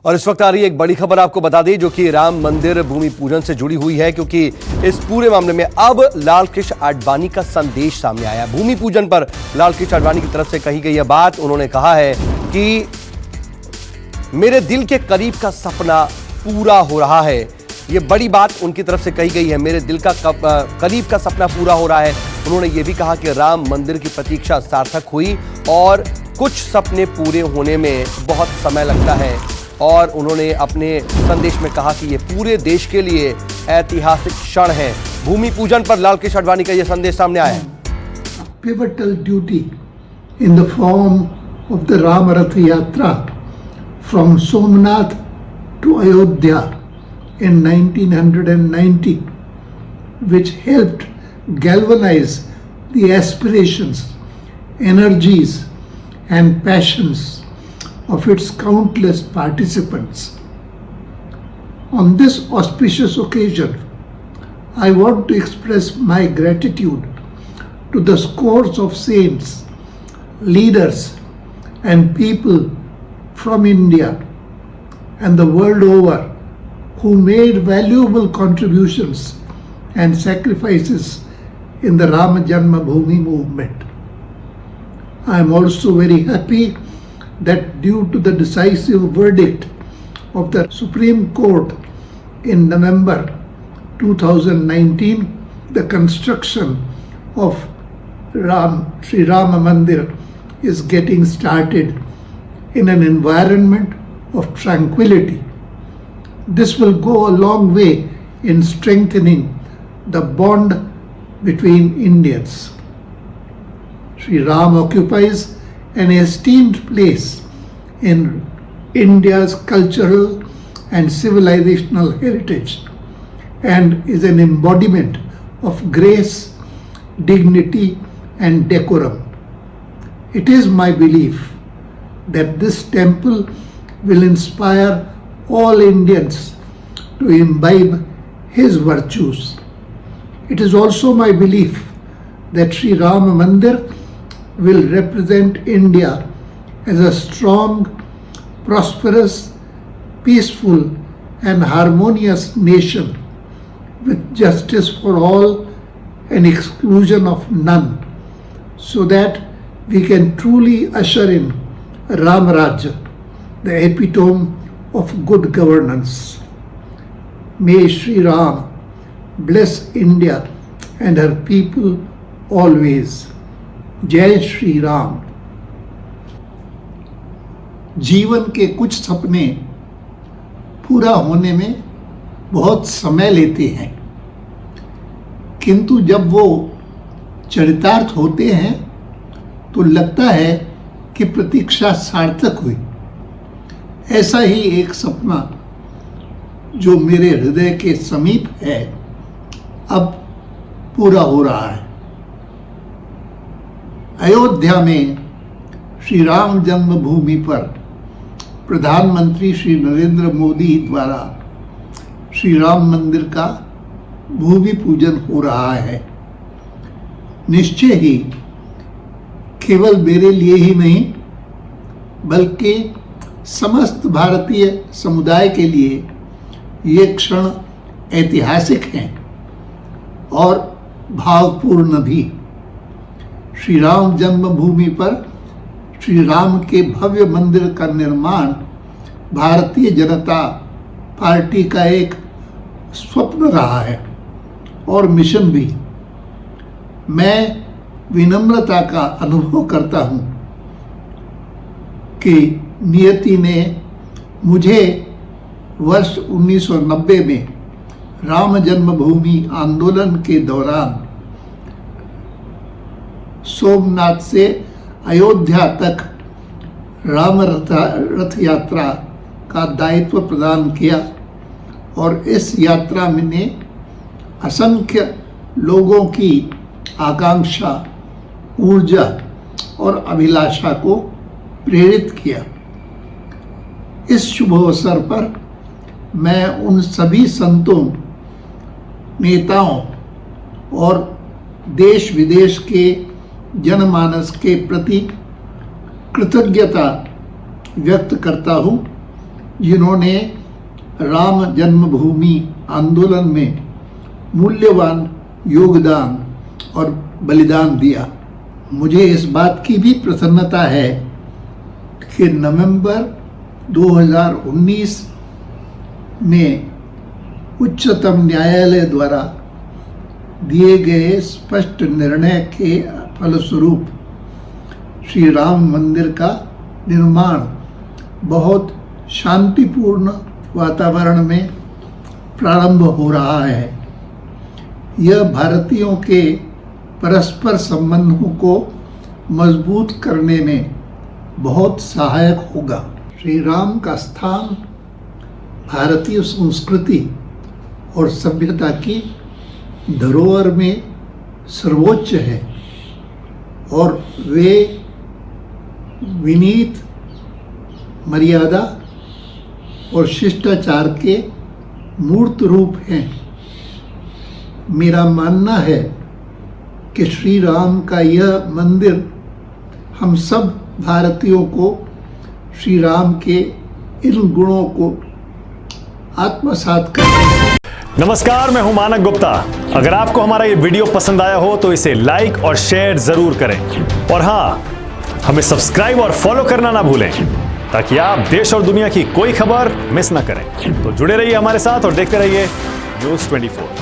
और इस वक्त आ रही है एक बड़ी खबर आपको बता दें जो कि राम मंदिर भूमि पूजन से जुड़ी हुई है, क्योंकि इस पूरे मामले में अब लाल कृष्ण आडवाणी का संदेश सामने आया। भूमि पूजन पर लाल कृष्ण आडवाणी की तरफ से कही गई है बात। उन्होंने कहा है कि मेरे दिल के करीब का सपना पूरा हो रहा है। ये बड़ी बात उनकी तरफ से कही गई है, मेरे दिल का करीब का सपना पूरा हो रहा है। उन्होंने ये भी कहा कि राम मंदिर की प्रतीक्षा सार्थक हुई और कुछ सपने पूरे होने में बहुत समय लगता है। और उन्होंने अपने संदेश में कहा कि ये पूरे देश के लिए ऐतिहासिक क्षण है। भूमि पूजन पर लाल कृष्ण आडवाणी का ये संदेश सामने आया है। Pivotal duty in the form of the Ram Rath Yatra from Somnath to Ayodhya in 1990, which helped galvanize the aspirations, energies and passions of its countless participants. On this auspicious occasion, I want to express my gratitude to the scores of saints, leaders and people from India and the world over who made valuable contributions and sacrifices in the Rama Janma Bhoomi movement. I am also very happy that due to the decisive verdict of the Supreme Court in November 2019, the construction of Sri Rama Mandir is getting started in an environment of tranquility. This will go a long way in strengthening the bond between Indians. Sri Ram occupies an esteemed place in India's cultural and civilizational heritage and is an embodiment of grace, dignity and decorum. It is my belief that this temple will inspire all Indians to imbibe his virtues. It is also my belief that Sri Rama Mandir will represent India as a strong, prosperous, peaceful and harmonious nation with justice for all and exclusion of none, so that we can truly usher in Ram Rajya, the epitome of good governance. May Sri Ram bless India and her people always. जय श्री राम। जीवन के कुछ सपने पूरा होने में बहुत समय लेते हैं, किंतु जब वो चरितार्थ होते हैं तो लगता है कि प्रतीक्षा सार्थक हुई। ऐसा ही एक सपना जो मेरे हृदय के समीप है अब पूरा हो रहा है। अयोध्या में श्री राम जन्मभूमि पर प्रधानमंत्री श्री नरेंद्र मोदी द्वारा श्री राम मंदिर का भूमि पूजन हो रहा है। निश्चय ही केवल मेरे लिए ही नहीं बल्कि समस्त भारतीय समुदाय के लिए ये क्षण ऐतिहासिक हैं और भावपूर्ण भी। श्री राम जन्मभूमि पर श्री राम के भव्य मंदिर का निर्माण भारतीय जनता पार्टी का एक स्वप्न रहा है और मिशन भी। मैं विनम्रता का अनुभव करता हूं कि नियति ने मुझे वर्ष 1990 में राम जन्मभूमि आंदोलन के दौरान सोमनाथ से अयोध्या तक राम रथ यात्रा का दायित्व प्रदान किया और इस यात्रा में ने असंख्य लोगों की आकांक्षा, ऊर्जा और अभिलाषा को प्रेरित किया। इस शुभ अवसर पर मैं उन सभी संतों, नेताओं और देश विदेश के जनमानस के प्रति कृतज्ञता व्यक्त करता हूं जिन्होंने राम जन्मभूमि आंदोलन में मूल्यवान योगदान और बलिदान दिया। मुझे इस बात की भी प्रसन्नता है कि नवंबर 2019 में उच्चतम न्यायालय द्वारा दिए गए स्पष्ट निर्णय के फलस्वरूप श्री राम मंदिर का निर्माण बहुत शांतिपूर्ण वातावरण में प्रारंभ हो रहा है। यह भारतीयों के परस्पर संबंधों को मजबूत करने में बहुत सहायक होगा। श्री राम का स्थान भारतीय संस्कृति और सभ्यता की धरोहर में सर्वोच्च है और वे विनीत, मर्यादा और शिष्टाचार के मूर्त रूप हैं। मेरा मानना है कि श्री राम का यह मंदिर हम सब भारतीयों को श्री राम के इन गुणों को आत्मसात करने। नमस्कार, मैं हूं मानक गुप्ता। अगर आपको हमारा ये वीडियो पसंद आया हो तो इसे लाइक और शेयर जरूर करें और हाँ, हमें सब्सक्राइब और फॉलो करना ना भूलें ताकि आप देश और दुनिया की कोई खबर मिस ना करें। तो जुड़े रहिए हमारे साथ और देखते रहिए न्यूज़ 24।